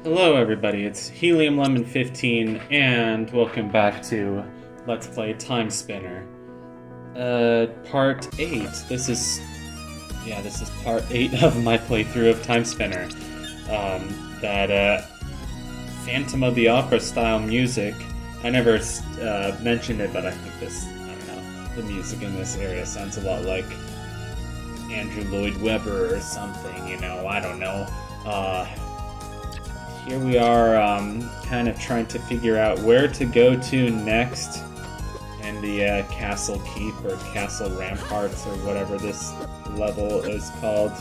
Hello everybody, it's Helium Lemon 15 and welcome back to Let's Play Timespinner. Part 8. This is part 8 of my playthrough of Timespinner. That Phantom of the Opera style music. I never mentioned it, but I think the music in this area sounds a lot like Andrew Lloyd Webber or something, I don't know. Here we are, kind of trying to figure out where to go to next in the Castle Keep or Castle Ramparts or whatever this level is called.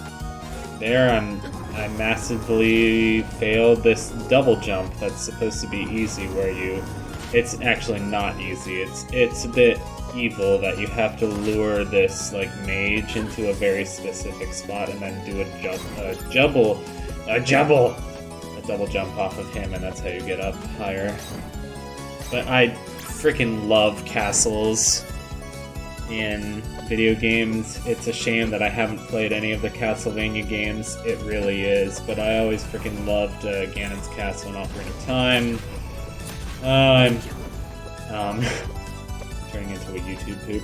There, I massively failed this double jump that's supposed to be easy, it's actually not easy. It's a bit evil that you have to lure this mage into a very specific spot and then do a double jump off of him, and that's how you get up higher. But I freaking love castles in video games. It's a shame that I haven't played any of the Castlevania games. It really is. But I always freaking loved Ganon's Castle and Ocarina of Time. I'm turning into a YouTube poop.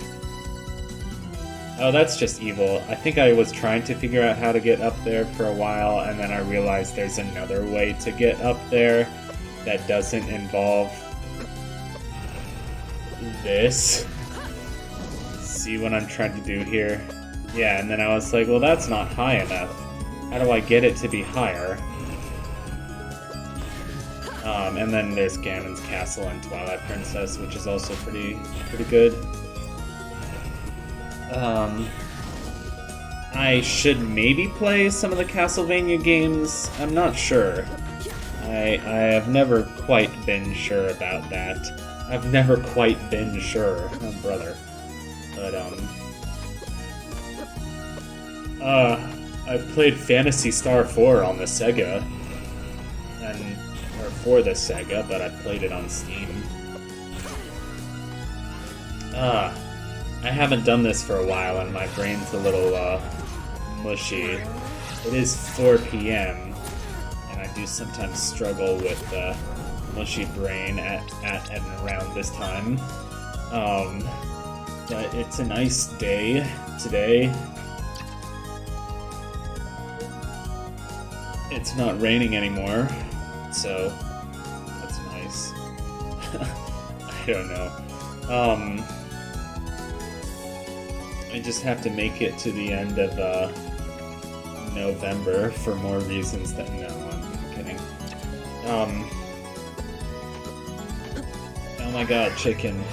Oh, that's just evil. I think I was trying to figure out how to get up there for a while, and then I realized there's another way to get up there that doesn't involve this. See what I'm trying to do here? Yeah, and then I was like, well, that's not high enough. How do I get it to be higher? And then there's Ganon's Castle and Twilight Princess, which is also pretty good. I should maybe play some of the Castlevania games. I'm not sure. I have never quite been sure about that. I've never quite been sure. Oh, brother. But, I've played Phantasy Star 4 on the Sega. Or for the Sega, but I played it on Steam. I haven't done this for a while, and my brain's a little, mushy. It is 4 p.m., and I do sometimes struggle with, mushy brain at and around this time. But it's a nice day today. It's not raining anymore, so that's nice. I don't know. I just have to make it to the end of November for more reasons that... No, I'm kidding. Oh my god, chicken.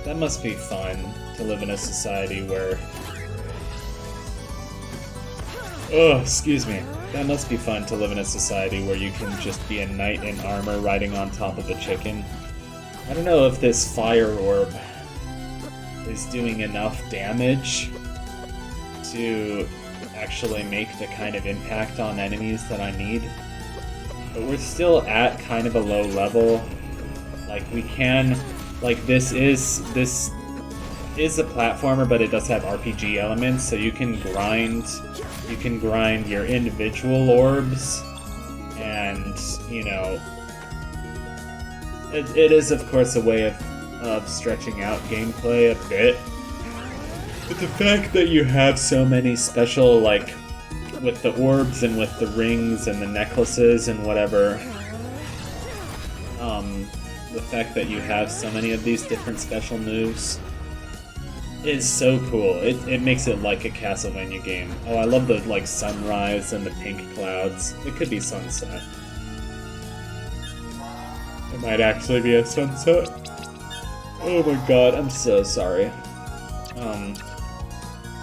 That must be fun to live in a society where... Oh, excuse me. That must be fun to live in a society where you can just be a knight in armor riding on top of a chicken. I don't know if this fire orb is doing enough damage to actually make the kind of impact on enemies that I need. But we're still at kind of a low level. This is a platformer, but it does have RPG elements, so you can grind your individual orbs, and, It is, of course, a way of stretching out gameplay a bit. But the fact that you have so many special, with the orbs and with the rings and the necklaces and whatever, the fact that you have so many of these different special moves is so cool. It makes it like a Castlevania game. Oh, I love the, sunrise and the pink clouds. It could be sunset. It might actually be a sunset. Oh my god, I'm so sorry.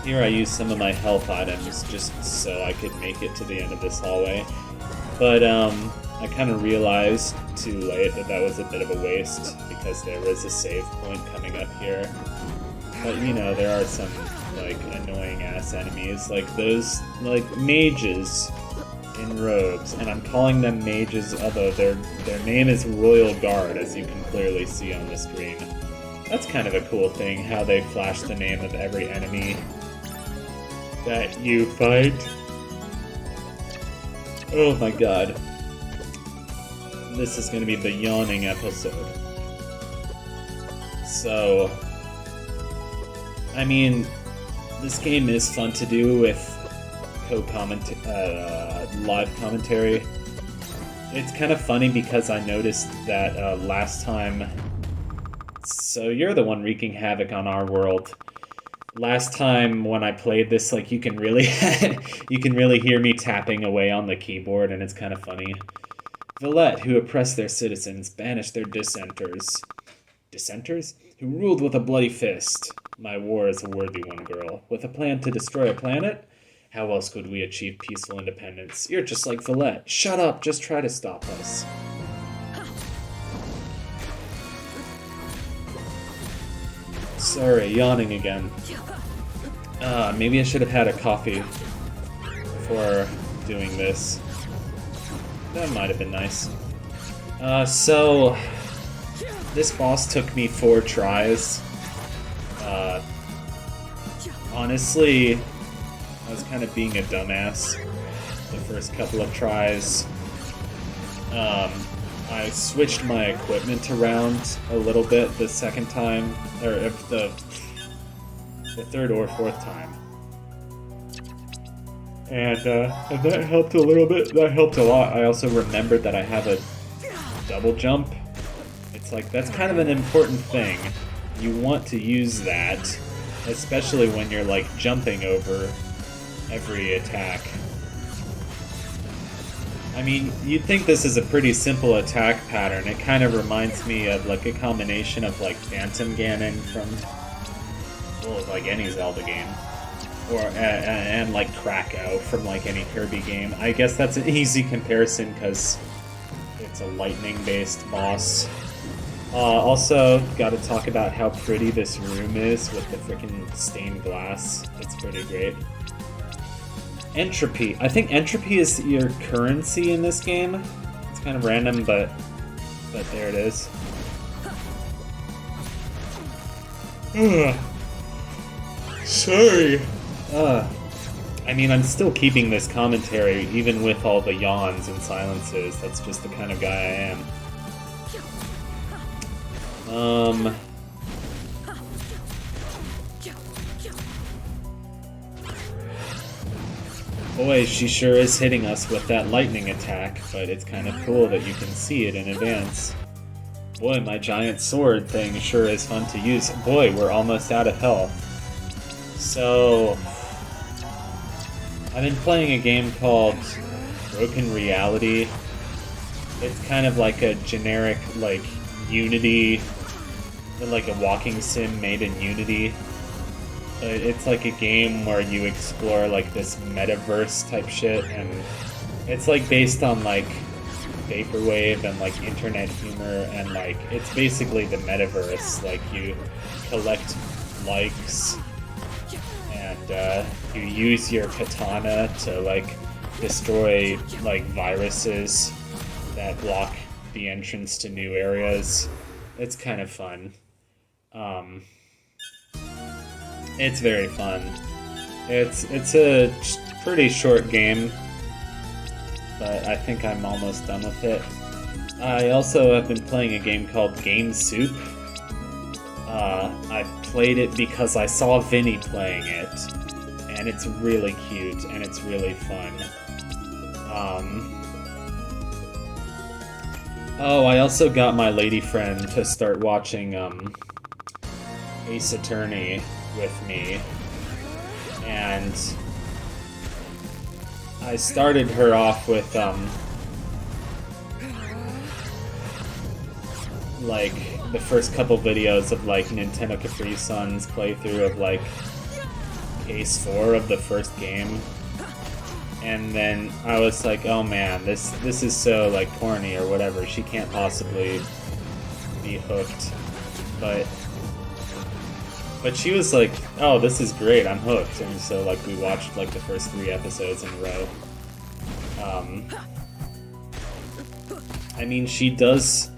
Here I use some of my health items just so I could make it to the end of this hallway. But, I kind of realized too late that was a bit of a waste, because there is a save point coming up here. But, there are some, annoying-ass enemies, those, mages in robes, and I'm calling them mages, although their name is Royal Guard, as you can clearly see on the screen. That's kind of a cool thing, how they flash the name of every enemy that you fight. Oh my god. This is gonna be the yawning episode. So, I mean, this game is fun to do with live commentary. It's kind of funny because I noticed that last time... So you're the one wreaking havoc on our world. Last time when I played this, like, you can really hear me tapping away on the keyboard, and it's kind of funny. Villette, who oppressed their citizens, banished their dissenters. Dissenters? Who ruled with a bloody fist. My war is a worthy one, girl. With a plan to destroy a planet? How else could we achieve peaceful independence? You're just like Villette. Shut up, just try to stop us. Sorry, yawning again. Maybe I should have had a coffee before doing this. That might have been nice. So... This boss took me 4 tries. Honestly, I was kind of being a dumbass the first couple of tries. I switched my equipment around a little bit the second time, or if the third or fourth time. And that helped a little bit. That helped a lot. I also remembered that I have a double jump. It's like, that's kind of an important thing. You want to use that, especially when you're like jumping over every attack. I mean, you'd think this is a pretty simple attack pattern. It kind of reminds me of like a combination of like Phantom Ganon from, well, like any Zelda game. Or, and like Krakow from like any Kirby game. I guess that's an easy comparison because it's a lightning-based boss. Also, gotta talk about how pretty this room is with the freaking stained glass. It's pretty great. Entropy. I think entropy is your currency in this game. It's kind of random, but there it is. Sorry. I mean, I'm still keeping this commentary, even with all the yawns and silences. That's just the kind of guy I am. Boy, she sure is hitting us with that lightning attack, but it's kind of cool that you can see it in advance. Boy, my giant sword thing sure is fun to use. Boy, we're almost out of health. So... I've been playing a game called Broken Reality. It's kind of like a generic, like, Unity, like a walking sim made in Unity. But it's like a game where you explore, like, this metaverse type shit, and it's, like, based on, like, vaporwave and, like, internet humor, and, like, it's basically the metaverse. Like, you collect likes, and you use your katana to, like, destroy, like, viruses that block the entrance to new areas. It's kind of fun. It's very fun. It's a pretty short game, but I think I'm almost done with it. I also have been playing a game called Game Soup. I played it because I saw Vinny playing it, and it's really cute, and it's really fun. Oh, I also got my lady friend to start watching, Ace Attorney with me, and I started her off with, like, the first couple videos of, like, Nintendo Capri Sun's playthrough of, like, Case 4 of the first game. And then I was like, oh man, this is so, like, corny or whatever. She can't possibly be hooked. But she was like, oh, this is great, I'm hooked. And so, like, we watched, like, the first 3 episodes in a row. I mean, she does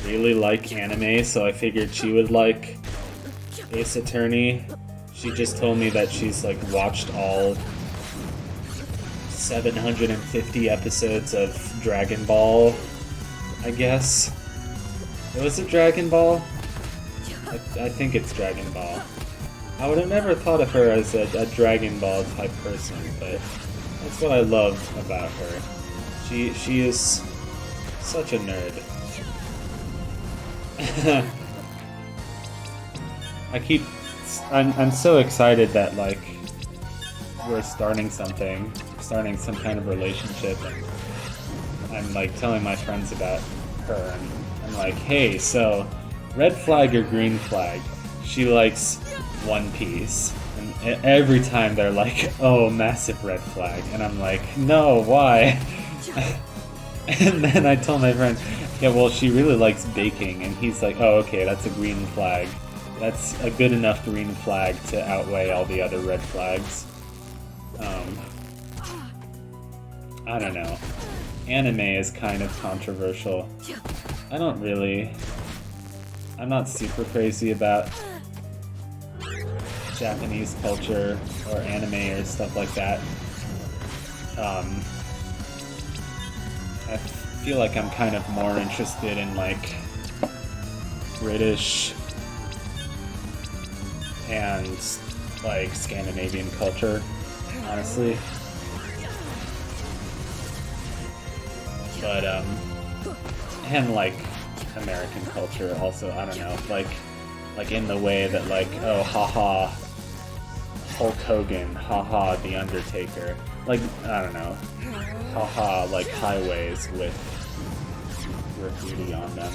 really like anime, so I figured she would like Ace Attorney. She just told me that she's, like, watched all 750 episodes of Dragon Ball, I guess. Was it Dragon Ball? I think it's Dragon Ball. I would have never thought of her as a Dragon Ball type person, but that's what I love about her. She is such a nerd. I'm so excited that, like, we're starting some kind of relationship, and I'm, like, telling my friends about her, and I'm like, hey, so, red flag or green flag? She likes One Piece, and every time they're like, oh, massive red flag, and I'm like, no, why? And then I told my friend, yeah, well, she really likes baking, and he's like, oh, okay, that's a green flag. That's a good enough green flag to outweigh all the other red flags. I don't know. Anime is kind of controversial. I'm not super crazy about Japanese culture or anime or stuff like that. I feel like I'm kind of more interested in, like, British and, like, Scandinavian culture, honestly. But, and, like, American culture also, I don't know, like in the way that, like, oh, haha, Hulk Hogan, haha, The Undertaker, like, I don't know, haha, like, highways with graffiti on them.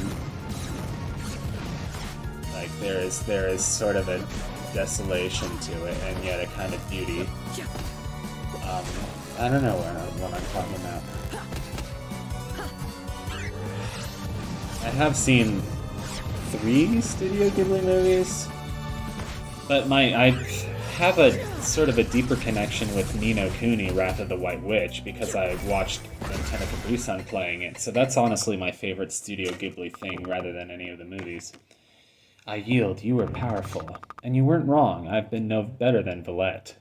Like, there is sort of a desolation to it, and yet a kind of beauty. I don't know what I'm talking about. I have seen 3 Studio Ghibli movies, but I have a sort of a deeper connection with Ni no Kuni, Wrath of the White Witch, because I watched Nintendo Capri-san playing it, so that's honestly my favorite Studio Ghibli thing, rather than any of the movies. I yield, you were powerful, and you weren't wrong. I've been no better than Villette.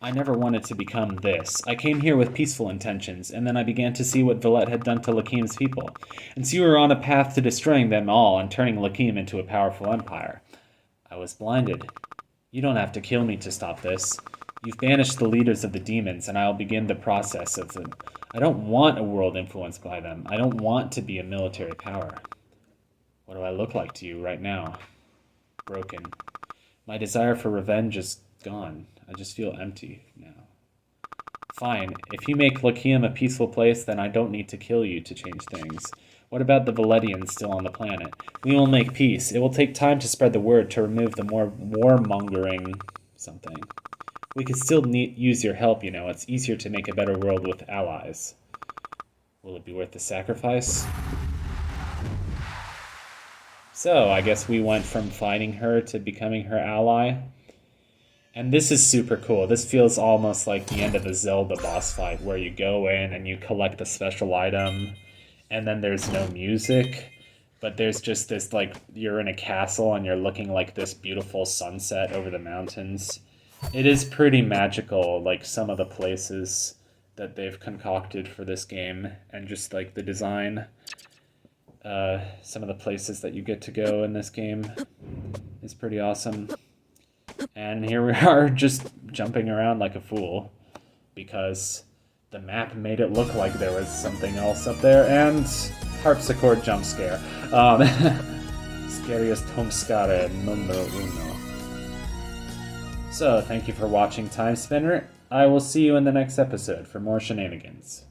I never wanted to become this. I came here with peaceful intentions, and then I began to see what Villette had done to Lakim's people. And so you were on a path to destroying them all and turning Lakim into a powerful empire. I was blinded. You don't have to kill me to stop this. You've banished the leaders of the demons, and I'll begin the process of them. I don't want a world influenced by them. I don't want to be a military power. What do I look like to you right now? Broken. My desire for revenge is gone. I just feel empty now. Fine. If you make Lakium a peaceful place, then I don't need to kill you to change things. What about the Valetians still on the planet? We will make peace. It will take time to spread the word to remove the more warmongering something. We could still use your help, you know. It's easier to make a better world with allies. Will it be worth the sacrifice? So, I guess we went from fighting her to becoming her ally. And this is super cool. This feels almost like the end of a Zelda boss fight, where you go in and you collect a special item, and then there's no music, but there's just this, like, you're in a castle and you're looking like this beautiful sunset over the mountains. It is pretty magical, like, some of the places that they've concocted for this game, and just, like, the design. Some of the places that you get to go in this game is pretty awesome. And here we are, just jumping around like a fool, because the map made it look like there was something else up there, and harpsichord jump scare. Scariest homescare numero uno. So, thank you for watching Timespinner. I will see you in the next episode for more shenanigans.